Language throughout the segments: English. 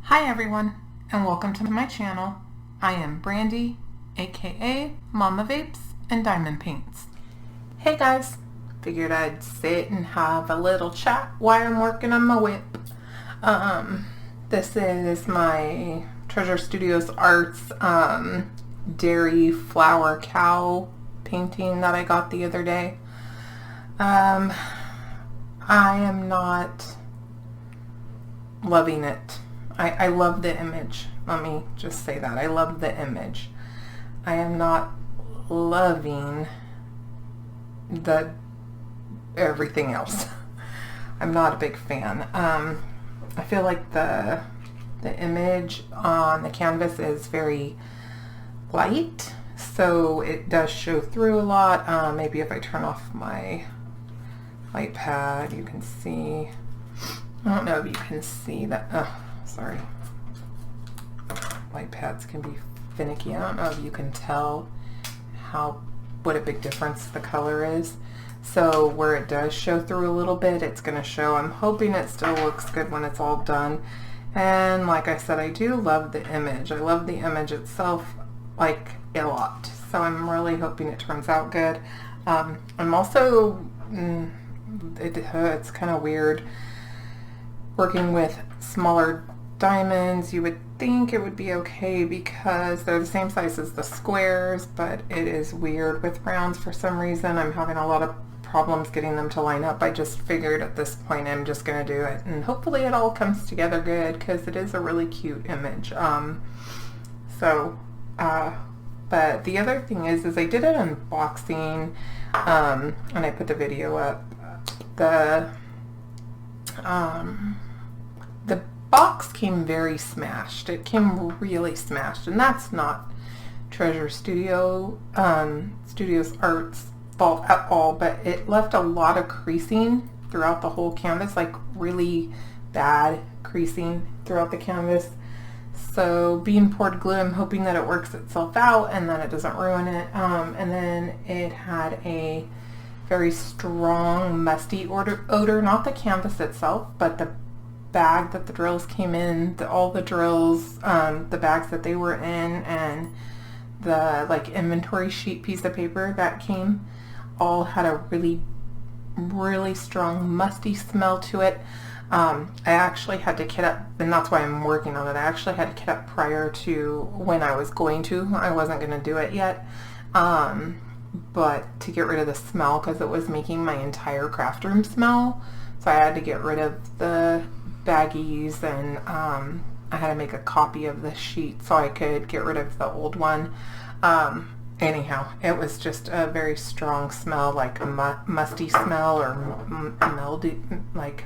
Hi everyone, and welcome to my channel. I am Brandy, aka Mama Vapes and Diamond Paints. Hey guys, figured I'd sit and have a little chat while I'm working on my whip. This is my Treasure Studios Arts dairy flower cow painting that I got the other day. I am not loving it. I love the image. Let me just say that. I love the image. I am not loving the everything else. I'm not a big fan. I feel like the image on the canvas is very light, so it does show through a lot. Maybe if I turn off my light pad, you can see. I don't know if you can see that. Sorry, light pads can be finicky. I don't know if you can tell what a big difference the color is. So where it does show through a little bit, it's going to show. I'm hoping it still looks good when it's all done. And like I said, I do love the image. I love the image itself like a lot. So I'm really hoping it turns out good. I'm also, it's kind of weird working with smaller diamonds. You would think it would be okay because they're the same size as the squares, but it is weird with rounds for some reason. I'm having a lot of problems getting them to line up. I just figured at this point I'm just going to do it, and hopefully it all comes together good because it is a really cute image. But the other thing is I did an unboxing, and I put the video up. The box came very smashed. It came really smashed, and that's not Treasure Studios Art's fault at all, but it left a lot of creasing throughout the whole canvas, like really bad creasing throughout the canvas. So being poured glue, I'm hoping that it works itself out and that it doesn't ruin it. And then it had a very strong musty odor, not the canvas itself, but the bag that the drills came in, all the drills, the bags that they were in, and the like inventory sheet piece of paper that came, all had a really strong musty smell to it. I actually had to kit up, and that's why I'm working on it. I actually had to kit up prior to when I was going to. I wasn't going to do it yet, but to get rid of the smell because it was making my entire craft room smell. So I had to get rid of the baggies, and I had to make a copy of the sheet so I could get rid of the old one. Anyhow, it was just a very strong smell, like a musty smell, or mildew, like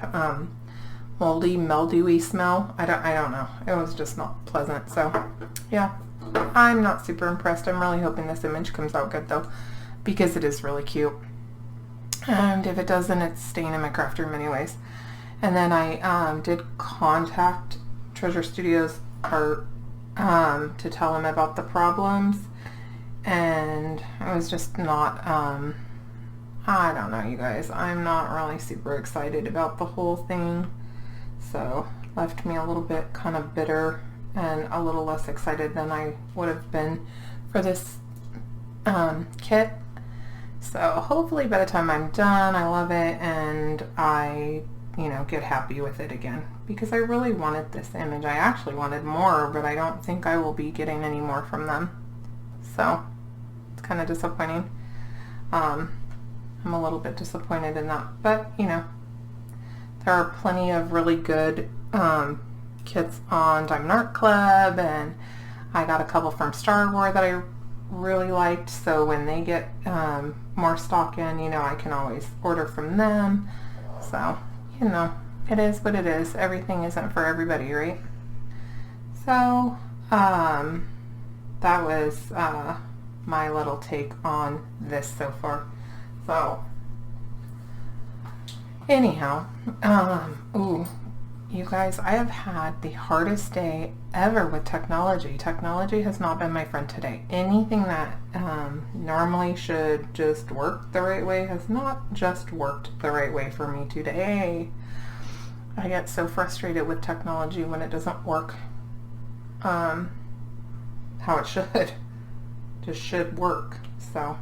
moldy, mildewy smell. I don't know. It was just not pleasant. So yeah, I'm not super impressed. I'm really hoping this image comes out good though, because it is really cute. And if it doesn't, it's staying in my craft room anyways. And then I did contact Treasure Studios Art to tell them about the problems, and I was just not, I don't know, you guys, I'm not really super excited about the whole thing, so left me a little bit kind of bitter and a little less excited than I would have been for this kit. So hopefully by the time I'm done, I love it and I get happy with it again, because I really wanted this image. I actually wanted more, but I don't think I will be getting any more from them. So it's kind of disappointing. I'm a little bit disappointed in that, but there are plenty of really good kits on Diamond Art Club, and I got a couple from Star Wars that I really liked, so when they get more stock in, I can always order from them. So it is what it is. Everything isn't for everybody, right? So that was my little take on this so far. So anyhow, ooh, you guys, I have had the hardest day ever with technology. Technology has not been my friend today. Anything that normally should just work the right way has not just worked the right way for me today. I get so frustrated with technology when it doesn't work how it should. Just should work. So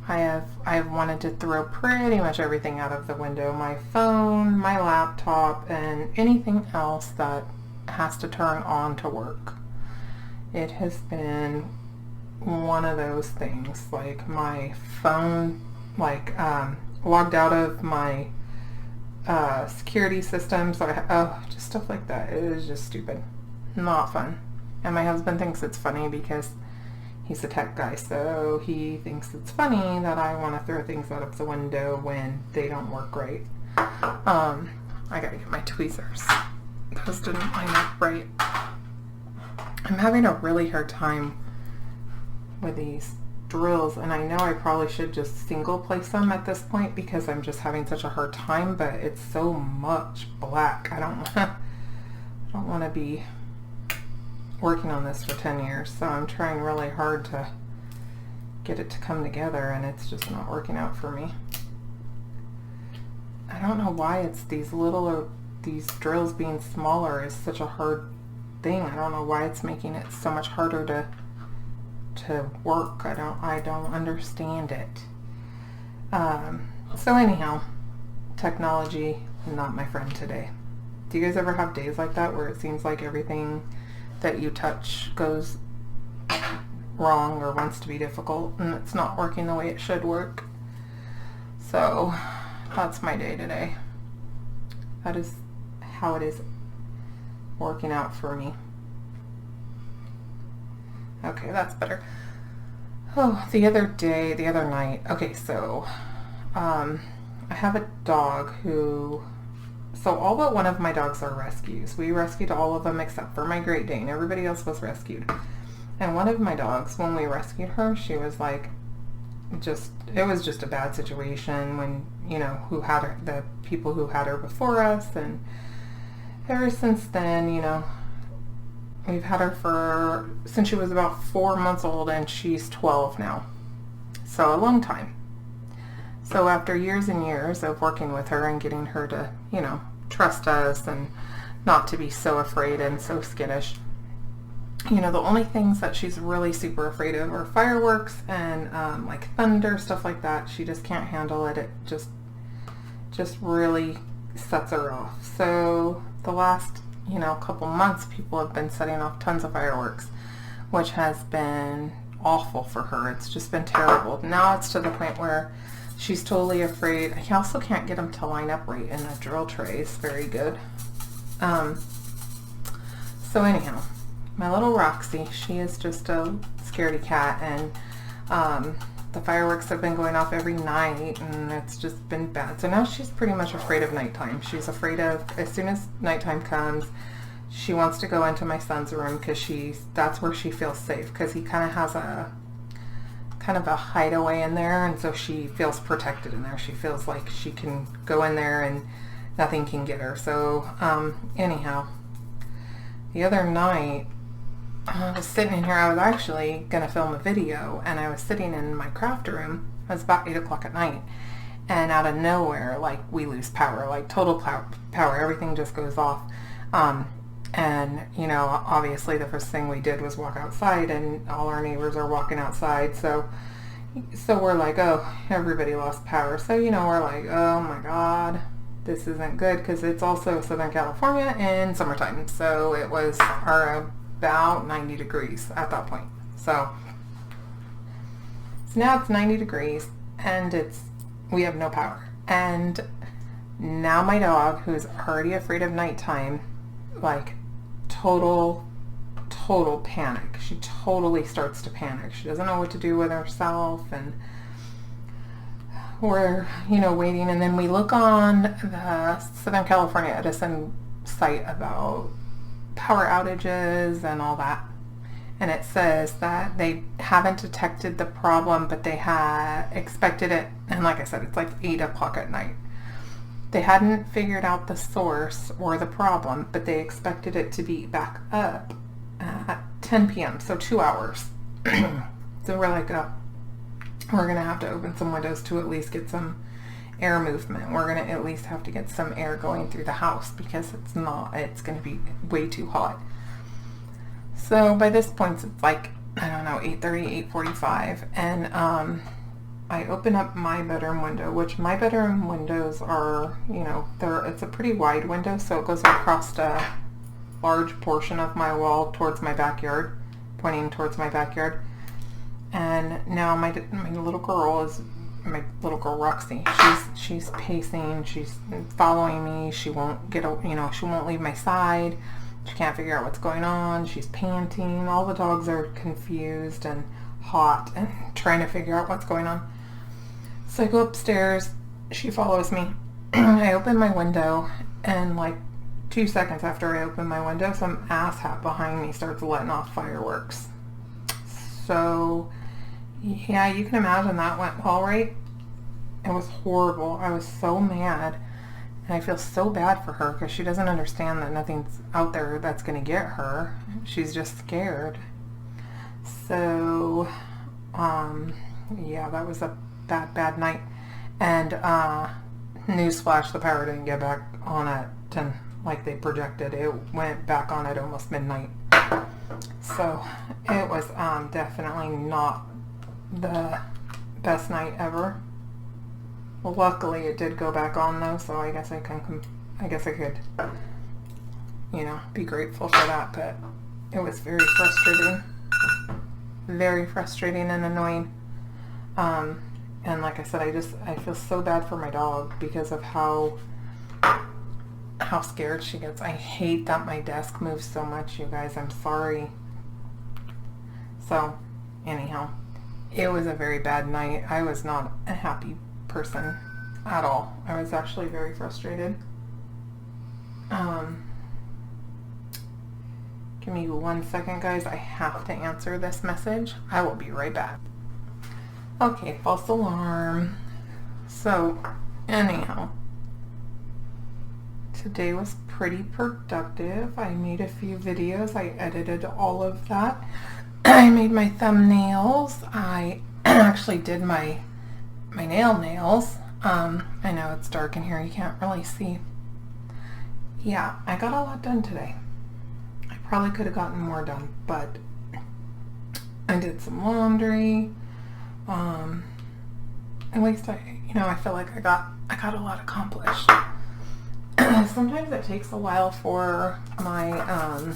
I've wanted to throw pretty much everything out of the window. My phone, my laptop, and anything else that has to turn on to work. It has been one of those things. Like my phone, like logged out of my security system, so just stuff like that. It is just stupid. Not fun. And my husband thinks it's funny because he's a tech guy, so he thinks it's funny that I want to throw things out of the window when they don't work right. I gotta get my tweezers. Those didn't line up right. I'm having a really hard time with these drills, and I know I probably should just single place them at this point because I'm just having such a hard time, but it's so much black. I don't want to be working on this for 10 years, so I'm trying really hard to get it to come together, and it's just not working out for me. I don't know why it's these drills being smaller is such a hard thing. I don't know why it's making it so much harder to work. I don't understand it. So anyhow, technology, not my friend today. Do you guys ever have days like that where it seems like everything that you touch goes wrong or wants to be difficult and it's not working the way it should work? So that's my day today. That is how it is working out for me. Okay, that's better. Oh, the other night. Okay, so I have a dog so all but one of my dogs are rescues. We rescued all of them except for my Great Dane. Everybody else was rescued. And one of my dogs, when we rescued her, she was like, it was just a bad situation when, who had her, the people who had her before us. And ever since then, we've had her since she was about 4 months old, and she's 12 now. So a long time. So after years and years of working with her and getting her to, trust us and not to be so afraid and so skittish, the only things that she's really super afraid of are fireworks and like thunder, stuff like that. She just can't handle it. It just really sets her off. So the last, couple months, people have been setting off tons of fireworks, which has been awful for her. It's just been terrible. Now it's to the point where she's totally afraid. I also can't get them to line up right in the drill trays very good. So anyhow, my little Roxy, she is just a scaredy cat, and the fireworks have been going off every night, and it's just been bad. So now she's pretty much afraid of nighttime. She's afraid of, as soon as nighttime comes, she wants to go into my son's room because that's where she feels safe, because he kind of has a hideaway in there, and so she feels protected in there. She feels like she can go in there and nothing can get her. So anyhow, the other night I was sitting in here. I was actually going to film a video, and I was sitting in my craft room. It was about 8 o'clock at night, and out of nowhere, like, we lose power, like total power. Everything just goes off. And, obviously the first thing we did was walk outside, and all our neighbors are walking outside. So we're like, oh, everybody lost power. So, we're like, oh my God, this isn't good, because it's also Southern California in summertime. So it was about 90 degrees at that point. So now it's 90 degrees, and we have no power. And now my dog, who's already afraid of nighttime, like, total panic. She totally starts to panic. She doesn't know what to do with herself, and we're, waiting. And then we look on the Southern California Edison site about power outages and all that, and it says that they haven't detected the problem, but they had expected it. And like I said, it's like 8 o'clock at night. They hadn't figured out the source or the problem, but they expected it to be back up at 10 p.m., so 2 hours. So we're like, oh, we're going to have to open some windows to at least get some air movement. We're going to at least have to get some air going through the house, because it's going to be way too hot. So by this point, it's like, I don't know, 8:30, 8:45, and I open up my bedroom window, which my bedroom windows are, you know, it's a pretty wide window, so it goes across a large portion of my wall towards my backyard, pointing towards my backyard. And now my little girl Roxy, she's pacing, she's following me, she won't she won't leave my side, she can't figure out what's going on, she's panting, all the dogs are confused and hot and trying to figure out what's going on. So I go upstairs, she follows me, I open my window, and like 2 seconds after I open my window, some asshat behind me starts letting off fireworks. So yeah, you can imagine that went well, right? It was horrible. I was so mad, and I feel so bad for her because she doesn't understand that nothing's out there that's going to get her. She's just scared. So yeah, that was a bad night. And newsflash, the power didn't get back on at 10 like they projected. It went back on at almost midnight. So it was definitely not the best night ever. Well, luckily it did go back on though, so I guess I could, you know, be grateful for that. But it was very frustrating and annoying. And like I said, I feel so bad for my dog because of how scared she gets. I hate that my desk moves so much, you guys. I'm sorry. So anyhow, it was a very bad night. I was not a happy person at all. I was actually very frustrated. Give me 1 second, guys. I have to answer this message. I will be right back. Okay, false alarm. So anyhow, today was pretty productive. I made a few videos. I edited all of that. I made my thumbnails. I actually did my nails. I know it's dark in here. You can't really see. Yeah, I got a lot done today. I probably could have gotten more done, but I did some laundry. At least I feel like I got a lot accomplished. Sometimes it takes a while for my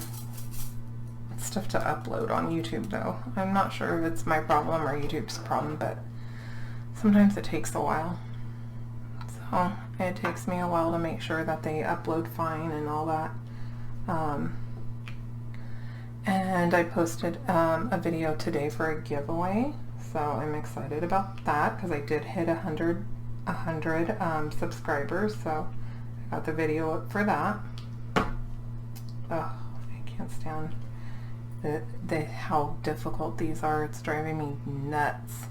stuff to upload on YouTube though. I'm not sure if it's my problem or YouTube's problem, but sometimes it takes a while. So it takes me a while to make sure that they upload fine and all that. And I posted a video today for a giveaway, so I'm excited about that because I did hit 100 subscribers, so I got the video up for that. Oh, I can't stand how difficult these are. It's driving me nuts.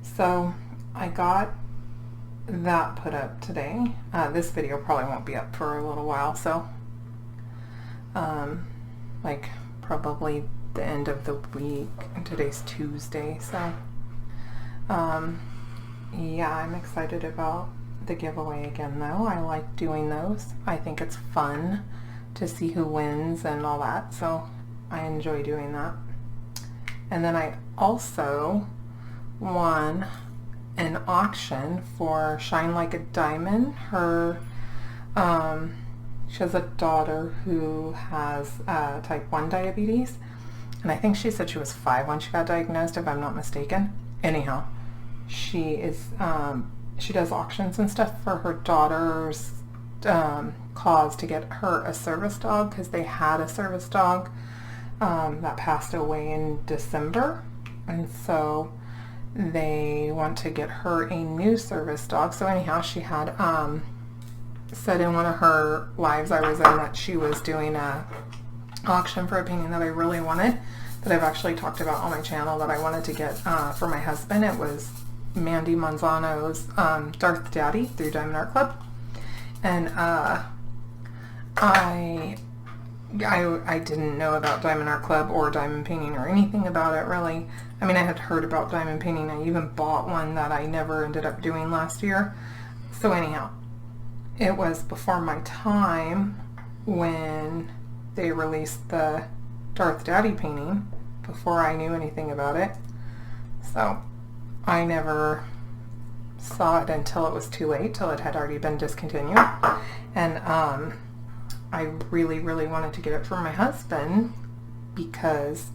So I got that put up today. This video probably won't be up for a little while, so like probably the end of the week, and today's Tuesday, so yeah, I'm excited about the giveaway again though. I like doing those. I think it's fun to see who wins and all that, so I enjoy doing that. And then I also won an auction for Shine Like a Diamond. Her she has a daughter who has type 1 diabetes, and I think she said she was 5 when she got diagnosed, if I'm not mistaken. Anyhow, she is she does auctions and stuff for her daughter's cause to get her a service dog, because they had a service dog that passed away in December, and so they want to get her a new service dog. So anyhow, she had said in one of her lives I was in that she was doing a auction for a painting that I really wanted, that I've actually talked about on my channel, that I wanted to get for my husband. It was Mandy Manzano's Darth Daddy through Diamond Art Club, and I didn't know about Diamond Art Club or diamond painting or anything about it really. I mean, I had heard about diamond painting. I even bought one that I never ended up doing last year. So anyhow, it was before my time when they released the Darth Daddy painting before I knew anything about it. So I never saw it until it was too late, till it had already been discontinued. And I really, really wanted to get it for my husband because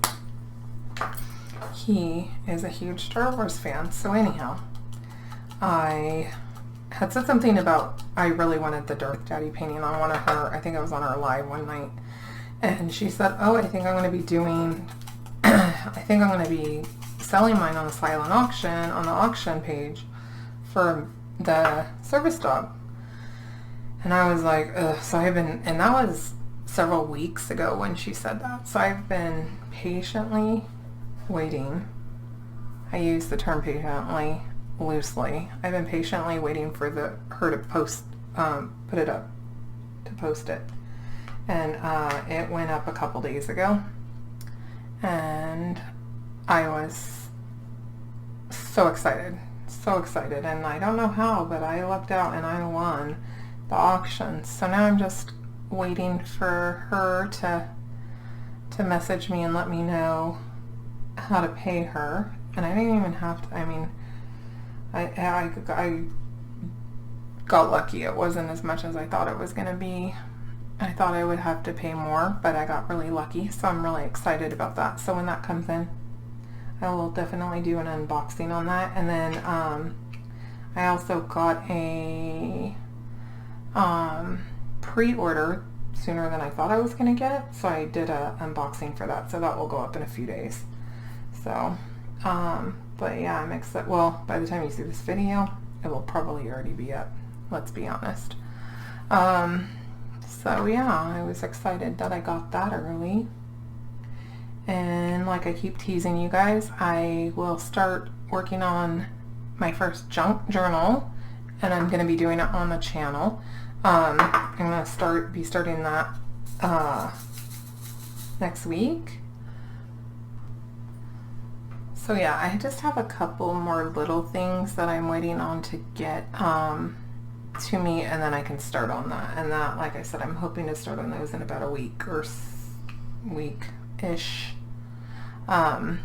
he is a huge Star Wars fan. So anyhow, I had said something about I really wanted the Darth Daddy painting on one of her, I think it was on her live one night, and she said, oh, I think I'm going to be doing, I think I'm going to be selling mine on the silent auction, on the auction page for the service dog. And I was like, ugh. So I've been, and that was several weeks ago when she said that. So I've been patiently waiting. I use the term patiently loosely. I've been patiently waiting for her to post, put it up, to post it. And it went up a couple days ago. And I was so excited. So excited. And I don't know how, but I lucked out and I won the auction. So now I'm just waiting for her to message me and let me know how to pay her. And I didn't even have to, I mean, I got lucky. It wasn't as much as I thought it was going to be. I thought I would have to pay more, but I got really lucky. So I'm really excited about that. So when that comes in, I will definitely do an unboxing on that. And then I also got a pre-order sooner than I thought I was going to get it, so I did a unboxing for that, so that will go up in a few days. So but yeah, I'm excited. Well, by the time you see this video, it will probably already be up, let's be honest. So yeah, I was excited that I got that early. And like I keep teasing you guys, I will start working on my first junk journal, and I'm going to be doing it on the channel. I'm going to be starting that next week. So yeah, I just have a couple more little things that I'm waiting on to get to me, and then I can start on that. And that, like I said, I'm hoping to start on those in about a week or week-ish. And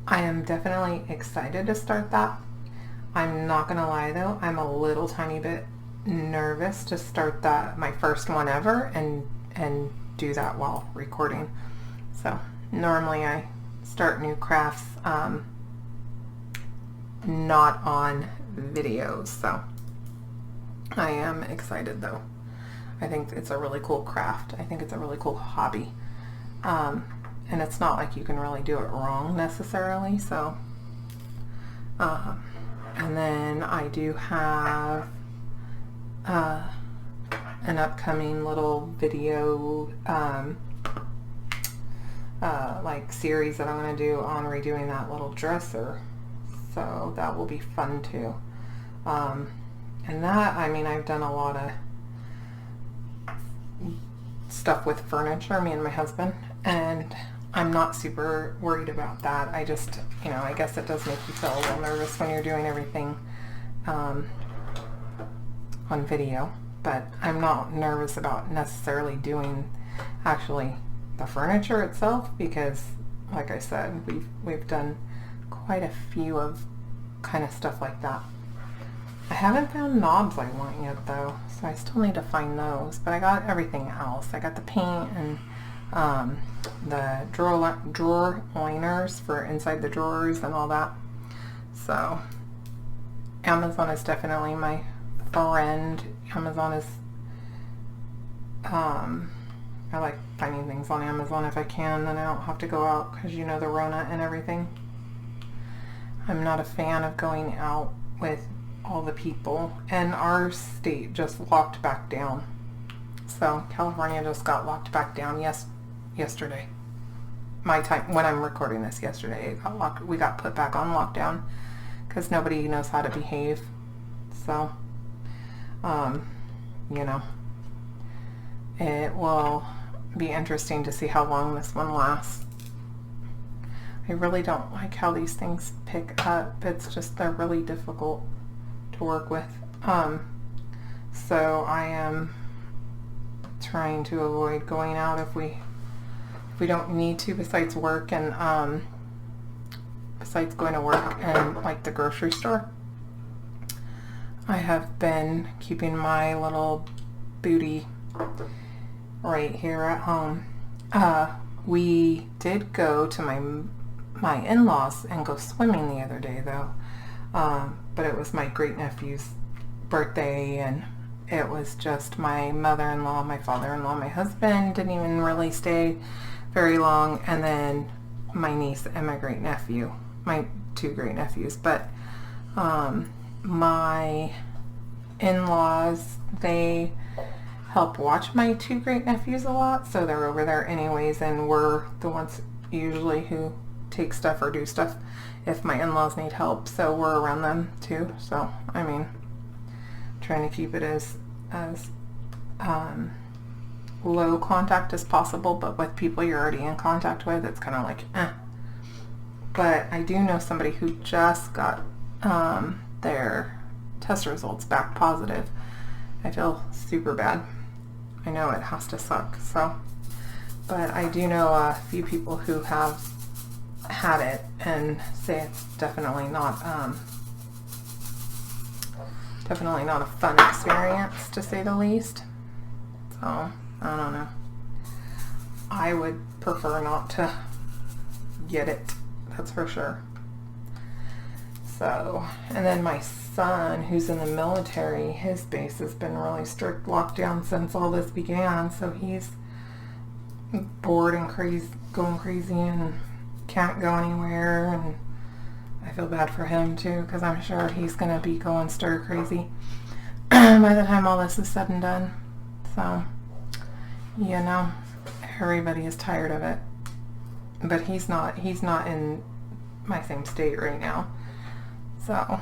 I am definitely excited to start that. I'm not gonna lie though, I'm a little tiny bit nervous to start that, my first one ever, and do that while recording. So normally I start new crafts not on videos, so I am excited though. I think it's a really cool craft. I think it's a really cool hobby. And it's not like you can really do it wrong necessarily, so and then I do have an upcoming little video like series that I'm going to do on redoing that little dresser, so that will be fun too. And that, I mean, I've done a lot of stuff with furniture, me and my husband, and I'm not super worried about that. I just, you know, I guess it does make you feel a little nervous when you're doing everything on video, but I'm not nervous about necessarily doing actually the furniture itself, because like I said, we've done quite a few of kind of stuff like that. I haven't found knobs I want yet though, so I still need to find those, but I got everything else. I got the paint and the drawer liners for inside the drawers and all that. So Amazon is definitely my friend. Amazon is I like finding things on Amazon if I can, then I don't have to go out, because you know the Rona and everything. I'm not a fan of going out with all the people, and our state just locked back down. So California just got locked back down yesterday. My time, when I'm recording this, yesterday it got locked. We got put back on lockdown because nobody knows how to behave. So you know, it will be interesting to see how long this one lasts. I really don't like how these things pick up. It's just, they're really difficult to work with. So I am trying to avoid going out if we if we don't need to, besides work and besides going to work and like the grocery store, I have been keeping my little booty right here at home. We did go to my in-laws and go swimming the other day though, but it was my great nephew's birthday, and it was just my mother-in-law, my father-in-law, my husband didn't even really stay very long, and then my niece and my great nephew, my two great nephews. But my in-laws, they help watch my two great nephews a lot, so they're over there anyways, and we're the ones usually who take stuff or do stuff if my in-laws need help, so we're around them too. So I mean, trying to keep it as low contact as possible, but with people you're already in contact with, it's kind of like But I do know somebody who just got their test results back positive. I feel super bad. I know it has to suck, so, but I do know a few people who have had it and say it's definitely not a fun experience, to say the least. So I don't know. I would prefer not to get it, that's for sure. So, and then my son, who's in the military, his base has been really strict lockdown since all this began, so he's bored and crazy, going crazy, and can't go anywhere, and I feel bad for him too, because I'm sure he's going to be going stir crazy by the time all this is said and done. So, you know, everybody is tired of it, but he's not in my same state right now. So,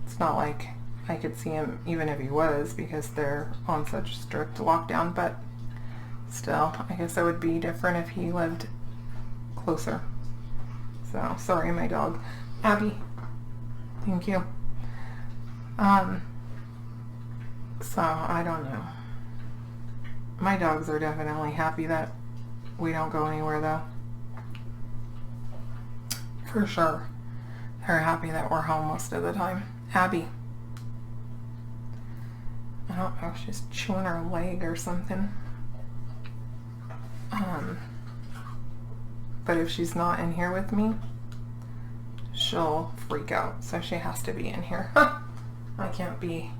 it's not like I could see him even if he was, because they're on such strict lockdown, but still, I guess it would be different if he lived closer. So, sorry, my dog. Abby, thank you. So, I don't know. My dogs are definitely happy that we don't go anywhere, though. For sure. They're happy that we're home most of the time. Abby. I don't know, she's chewing her leg or something. But if she's not in here with me, she'll freak out. So she has to be in here. I can't be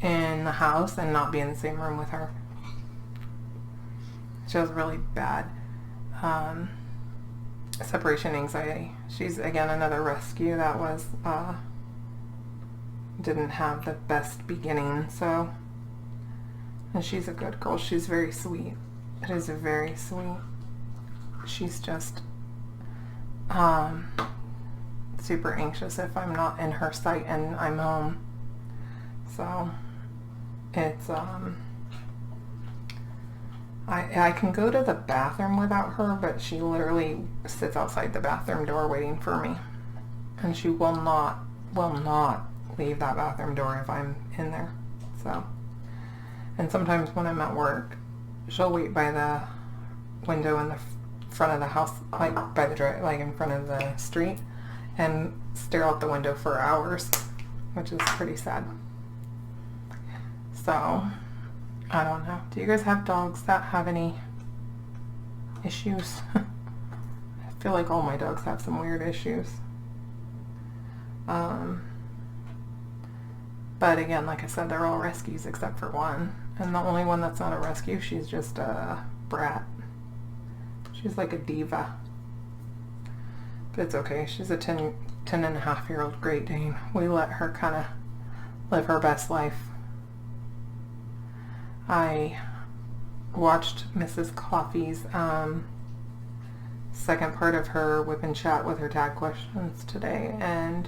in the house and not be in the same room with her. She has really bad separation anxiety. She's, again, another rescue that was didn't have the best beginning. So, and she's a good girl. She's very sweet. It is very sweet. She's just super anxious if I'm not in her sight and I'm home. So it's I can go to the bathroom without her, but she literally sits outside the bathroom door waiting for me, and she will not leave that bathroom door if I'm in there. So, and sometimes when I'm at work, she'll wait by the window in the front of the house, like by the like in front of the street, and stare out the window for hours, which is pretty sad. So, I don't know. Do you guys have dogs that have any issues? I feel like all my dogs have some weird issues. But again, like I said, they're all rescues except for one. And the only one that's not a rescue, she's just a brat. She's like a diva. But it's okay. She's a 10 and a half year old Great Dane. We let her kind of live her best life. I watched Mrs. Coffee's second part of her whip and chat with her tag questions today, and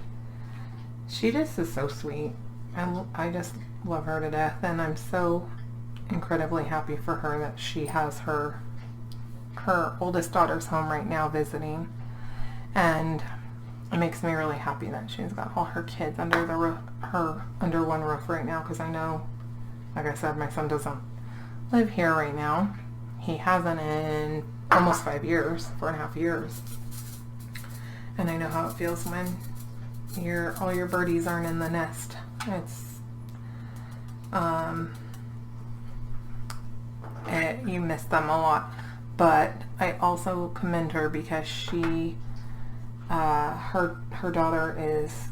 she just is so sweet. I just love her to death, and I'm so incredibly happy for her that she has her oldest daughter's home right now visiting, and it makes me really happy that she's got all her kids under the roof, under one roof right now, because I know, like I said, my son doesn't live here right now. he hasn't in almost 5 years, 4.5 years. And I know how it feels when all your birdies aren't in the nest. It's you miss them a lot. But I also commend her because she her daughter is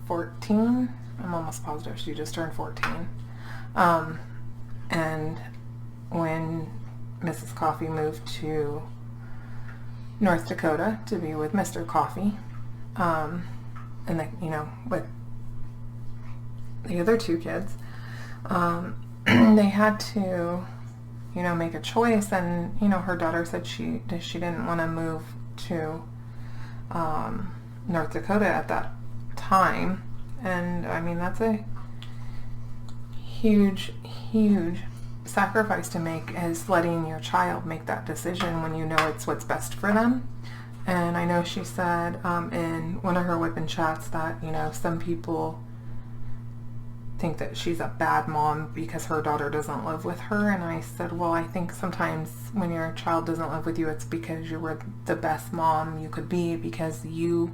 14. I'm almost positive she just turned 14. And when Mrs. Coffee moved to North Dakota to be with Mr. Coffee, and with the other 2 kids, they had to, make a choice, and, her daughter said she didn't want to move to North Dakota at that time. And I mean, that's a huge sacrifice to make, is letting your child make that decision when you know it's what's best for them. And I know she said in one of her whipping chats that, some people think that she's a bad mom because her daughter doesn't live with her. And I said, well, I think sometimes when your child doesn't live with you, it's because you were the best mom you could be, because you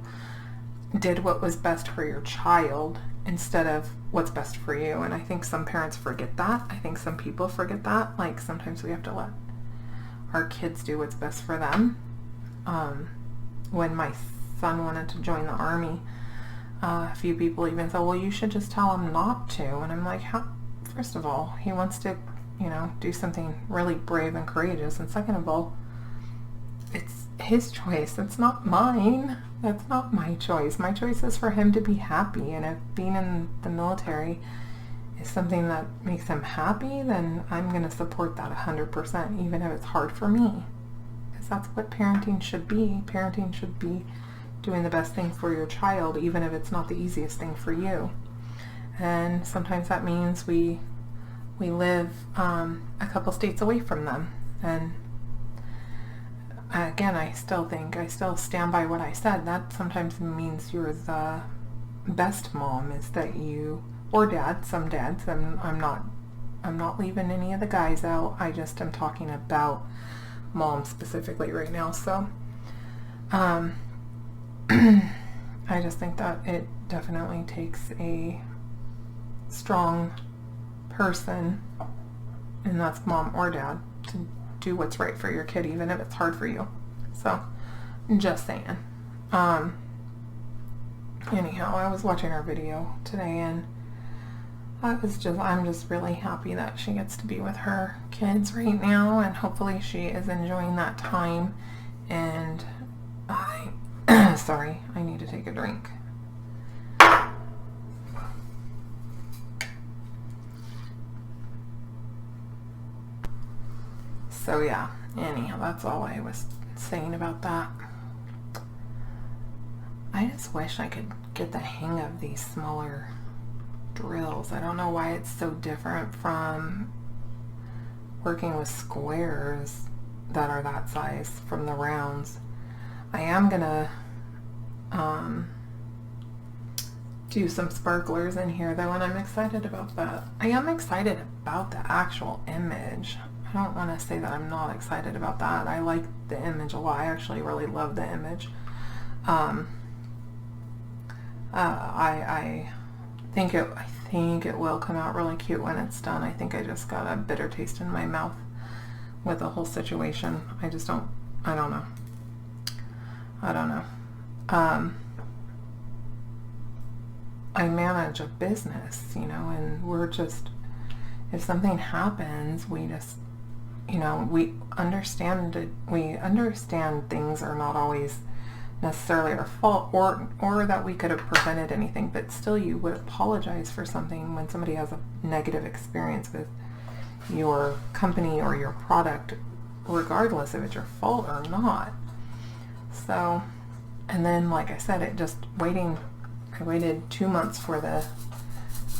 did what was best for your child instead of what's best for you. And I think some parents forget that. I think some people forget that. Like, sometimes we have to let our kids do what's best for them. When my son wanted to join the Army, a few people even said, well, you should just tell him not to. And I'm like, first of all, he wants to, do something really brave and courageous. And second of all, it's his choice. It's not mine. That's not my choice. My choice is for him to be happy. And if being in the military is something that makes him happy, then I'm going to support that 100%, even if it's hard for me. Because that's what parenting should be. Parenting should be doing the best thing for your child, even if it's not the easiest thing for you. And sometimes that means we live a couple states away from them. And again, I still stand by what I said. That sometimes means you're the best mom, is that you, or dad, some dads, I'm not leaving any of the guys out. I just am talking about moms specifically right now. So I just think that it definitely takes a strong person, and that's mom or dad, to do what's right for your kid, even if it's hard for you. So, just saying. Anyhow, I was watching our video today, and I'm just really happy that she gets to be with her kids right now, and hopefully she is enjoying that time. And sorry, I need to take a drink. So yeah, anyhow, that's all I was saying about that. I just wish I could get the hang of these smaller drills. I don't know why it's so different from working with squares that are that size from the rounds. I am gonna do some sparklers in here though, and I'm excited about that. I am excited about the actual image. I don't want to say that I'm not excited about that. I like the image a lot. I actually really love the image. I think it will come out really cute when it's done. I think I just got a bitter taste in my mouth with the whole situation. I don't know. I manage a business, and we're just, if something happens, we just, we understand things are not always necessarily our fault, or that we could have prevented anything, but still you would apologize for something when somebody has a negative experience with your company or your product, regardless if it's your fault or not. So, and then like I said, I waited 2 months for the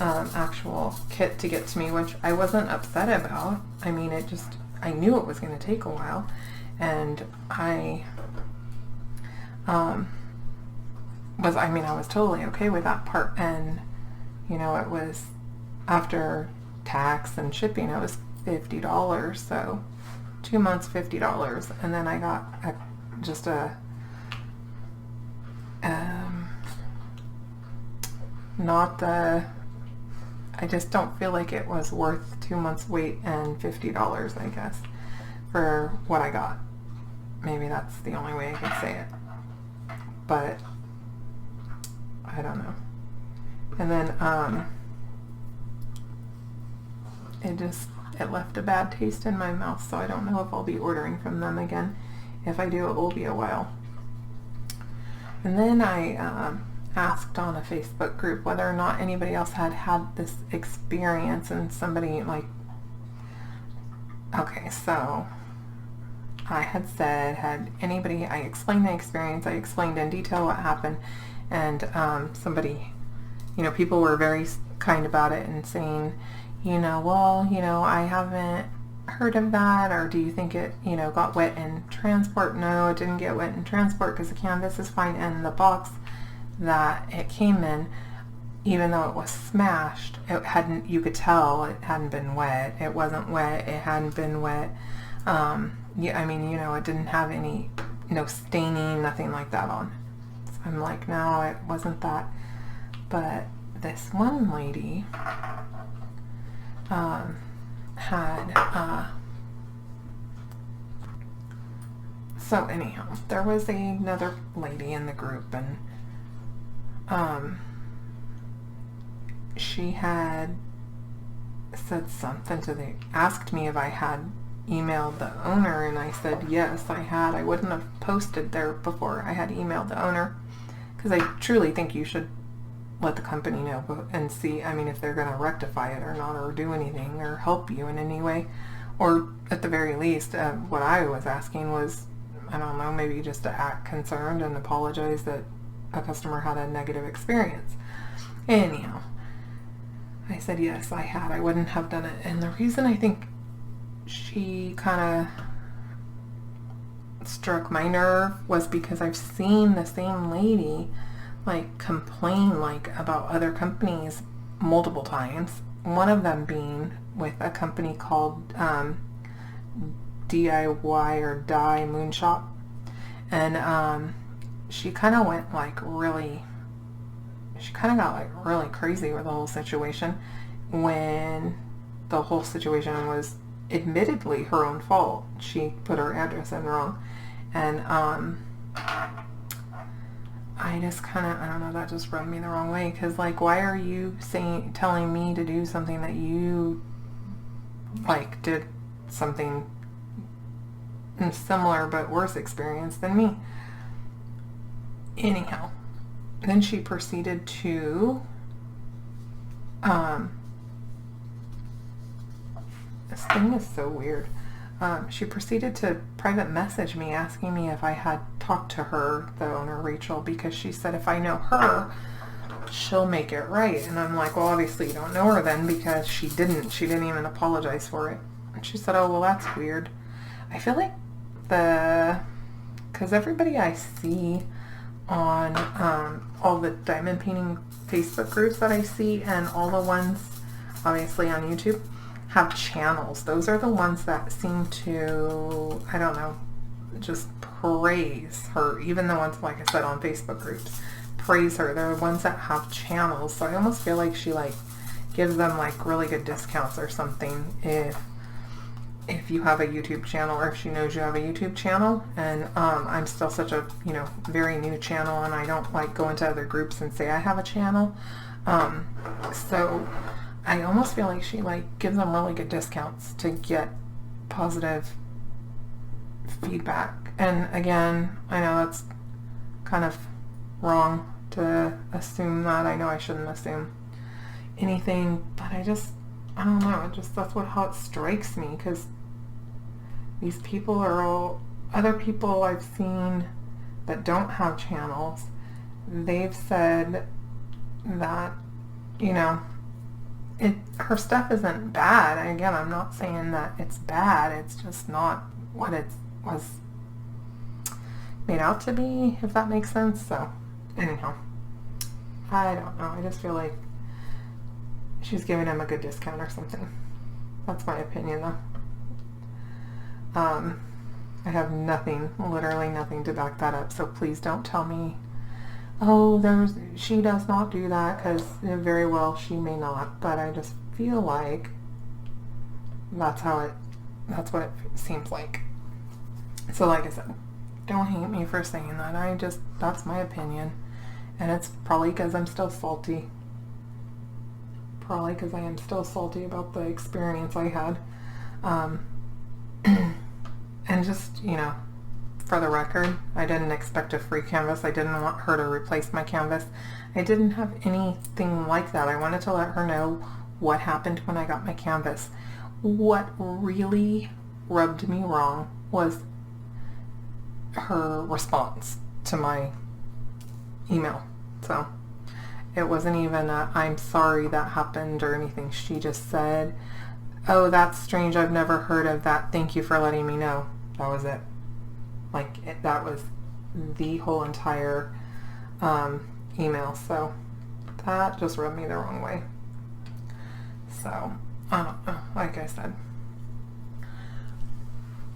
actual kit to get to me, which I wasn't upset about. I mean, I knew it was going to take a while, and I was totally okay with that part. And it was, after tax and shipping, it was $50, so 2 months, $50, and then I got just a not the, I just don't feel like it was worth 2 months wait and $50, I guess, for what I got. Maybe that's the only way I could say it, but I don't know. And then it left a bad taste in my mouth, so I don't know if I'll be ordering from them again. If I do, it will be a while. And then I asked on a Facebook group whether or not anybody else had had this experience, and somebody like, okay, so I had said, I explained the experience, I explained in detail what happened, and somebody, people were very kind about it and saying, well, I haven't heard of that, or do you think it, got wet in transport? No, it didn't get wet in transport because the canvas is fine, and the box that it came in, even though it was smashed, you could tell it hadn't been wet. It wasn't wet, it hadn't been wet. Yeah, I mean, it didn't have any, no staining, nothing like that on. So I'm like, no, it wasn't that. But this one lady so anyhow, there was another lady in the group, and she had said something asked me if I had emailed the owner, and I said yes, I had. I wouldn't have posted there before I had emailed the owner, because I truly think you should let the company know and see, if they're going to rectify it or not, or do anything, or help you in any way. Or at the very least, what I was asking was, I don't know, maybe just to act concerned and apologize that a customer had a negative experience. Anyhow, I said yes, I had. I wouldn't have done it. And the reason I think she kind of struck my nerve was because I've seen the same lady complain about other companies multiple times. One of them being with a company called DIY or Die Moonshop, and she kind of went she kind of got really crazy with the whole situation, when the whole situation was admittedly her own fault. She put her address in wrong, and I just I don't know, that just rubbed me the wrong way, because why are you telling me to do something that you did something similar but worse experience than me? Anyhow, then she proceeded to this thing is so weird. She proceeded to private message me asking me if I had talked to her, the owner, Rachel, because she said if I know her, she'll make it right. And I'm like, well, obviously you don't know her then, because she didn't even apologize for it. And she said, oh, well, that's weird. I feel like because everybody I see on all the diamond painting Facebook groups that I see, and all the ones obviously on YouTube, have channels. Those are the ones that seem to, I don't know, just praise her. Even the ones, like I said, on Facebook groups, praise her. They're the ones that have channels. So I almost feel like she gives them really good discounts or something if you have a YouTube channel, or if she knows you have a YouTube channel. And I'm still such a very new channel, and I don't go into other groups and say I have a channel. So I almost feel like she gives them really good discounts to get positive feedback. And again, I know that's kind of wrong to assume that. I know I shouldn't assume anything, but I don't know, that's how it strikes me, because these people are all other people I've seen that don't have channels. They've said that her stuff isn't bad. And again, I'm not saying that it's bad, it's just not what it was made out to be, if that makes sense. So anyhow, I don't know, I just feel like she's giving him a good discount or something. That's my opinion though. I have nothing, literally nothing to back that up, so please don't tell me, oh, she does not do that, because very well she may not, but I just feel like that's what it seems like. So like I said, don't hate me for saying that. That's my opinion, and it's probably because I'm still salty. Probably because I am still salty about the experience I had. And just, you know, for the record, I didn't expect a free canvas. I didn't want her to replace my canvas. I didn't have anything like that. I wanted to let her know what happened when I got my canvas. What really rubbed me wrong was her response to my email. So it wasn't even a, I'm sorry that happened or anything. She just said, oh, that's strange. I've never heard of that. Thank you for letting me know. That was it. That was the whole entire email. So that just rubbed me the wrong way. So, I don't know. Like I said,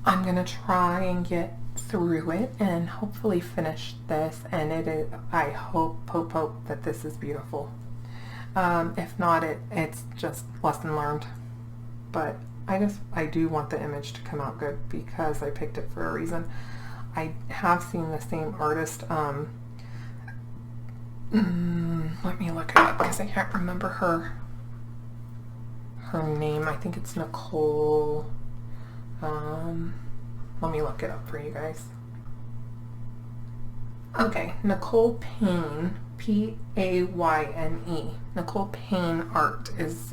I'm going to try and get through it and hopefully finish this. And I hope that this is beautiful. If not, it's just lesson learned. But I do want the image to come out good because I picked it for a reason. I have seen the same artist, let me look it up because I can't remember her name. I think it's Nicole. Let me look it up for you guys. Okay, Nicole Payne, P-A-Y-N-E. Nicole Payne Art is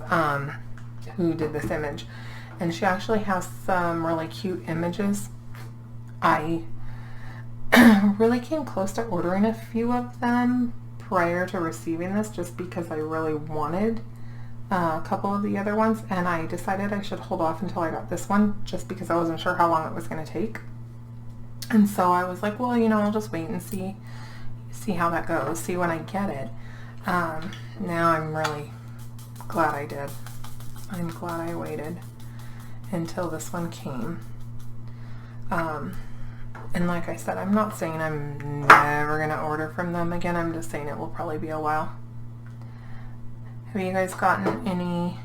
who did this image, and she actually has some really cute images. I really came close to ordering a few of them prior to receiving this just because I really wanted a couple of the other ones, and I decided I should hold off until I got this one just because I wasn't sure how long it was going to take. And so I was like, well, you know, I'll just wait and see how that goes, see when I get it. Now I'm really glad I did. I'm glad I waited until this one came. And like I said, I'm not saying I'm never going to order from them again. I'm just saying it will probably be a while. Have you guys gotten any,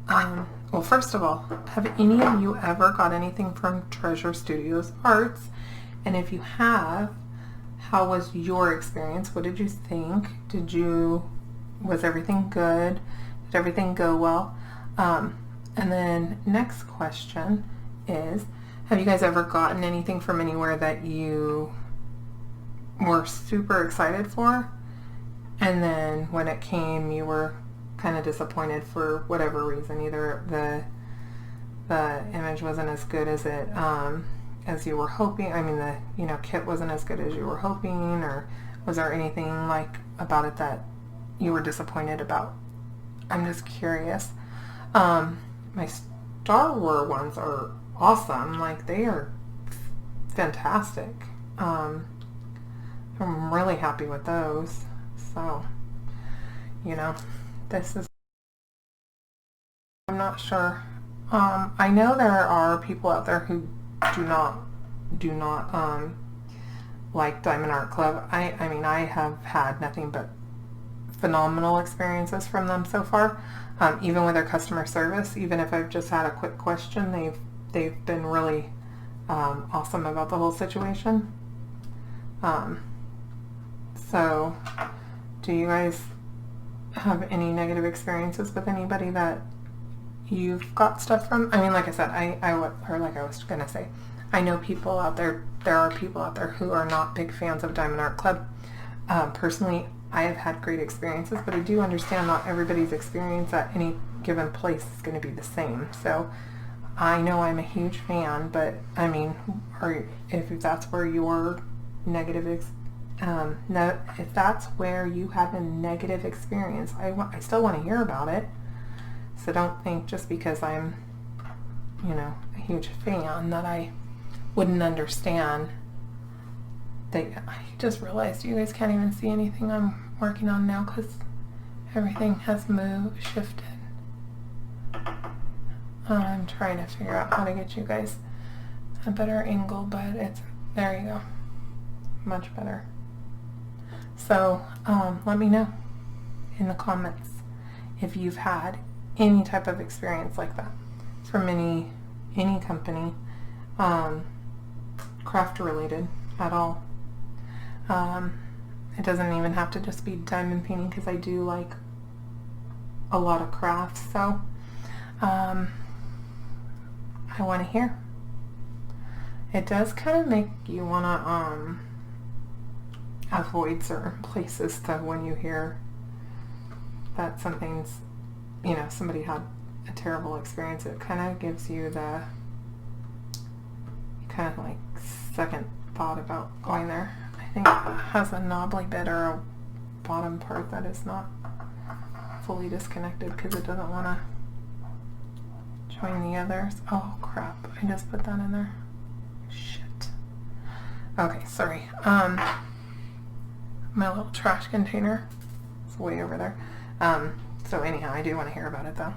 well, first of all, have any of you ever got anything from Treasure Studios Arts? And if you have, how was your experience? What did you think? Was everything good? Did everything go well? And then next question is, have you guys ever gotten anything from anywhere that you were super excited for, and then when it came you were kind of disappointed for whatever reason? Either the image wasn't as good as it as you were hoping. I mean, the kit wasn't as good as you were hoping, or was there anything like about it that you were disappointed about? I'm just curious. My Star Wars ones are awesome. Like, they are fantastic. I'm really happy with those. So, this is, I'm not sure. I know there are people out there who do not like Diamond Art Club. I mean, I have had nothing but phenomenal experiences from them so far. Even with their customer service, even if I've just had a quick question, they've been really awesome about the whole situation. So, do you guys have any negative experiences with anybody that you've got stuff from? I mean, like I said, like I was gonna say, I know people out there. There are people out there who are not big fans of Diamond Art Club. Personally, I have had great experiences, but I do understand not everybody's experience at any given place is going to be the same. So I know I'm a huge fan, but I mean, if that's where your negative if that's where you have a negative experience, I still want to hear about it. So don't think just because I'm, a huge fan that I wouldn't understand. I just realized you guys can't even see anything I'm working on now because everything has shifted. I'm trying to figure out how to get you guys a better angle, but it's, there you go. Much better. So let me know in the comments if you've had any type of experience like that from any company, craft related at all. It doesn't even have to just be diamond painting, because I do like a lot of crafts, so I want to hear. It does kind of make you want to avoid certain places, though, when you hear that something's, you know, somebody had a terrible experience. It kind of gives you the kind of like second thought about going there. I think it has a knobbly bit or a bottom part that is not fully disconnected because it doesn't want to join the others. Oh crap, I just put that in there. Shit. Okay, sorry. My little trash container is way over there. So anyhow, I do want to hear about it though.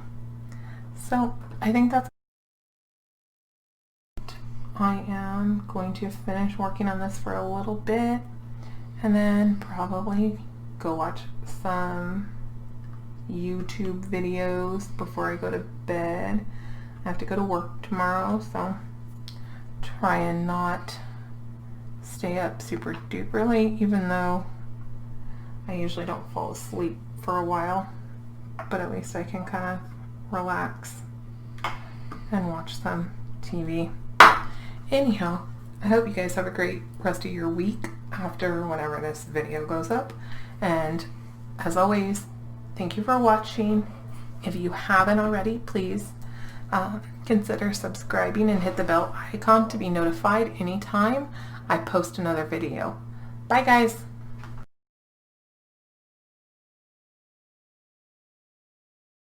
So I think that's, I am going to finish working on this for a little bit and then probably go watch some YouTube videos before I go to bed. I have to go to work tomorrow, so try and not stay up super duper late, even though I usually don't fall asleep for a while, but at least I can kind of relax and watch some TV. Anyhow, I hope you guys have a great rest of your week after whenever this video goes up, and as always, thank you for watching. If you haven't already, please consider subscribing and hit the bell icon to be notified anytime I post another video. Bye guys!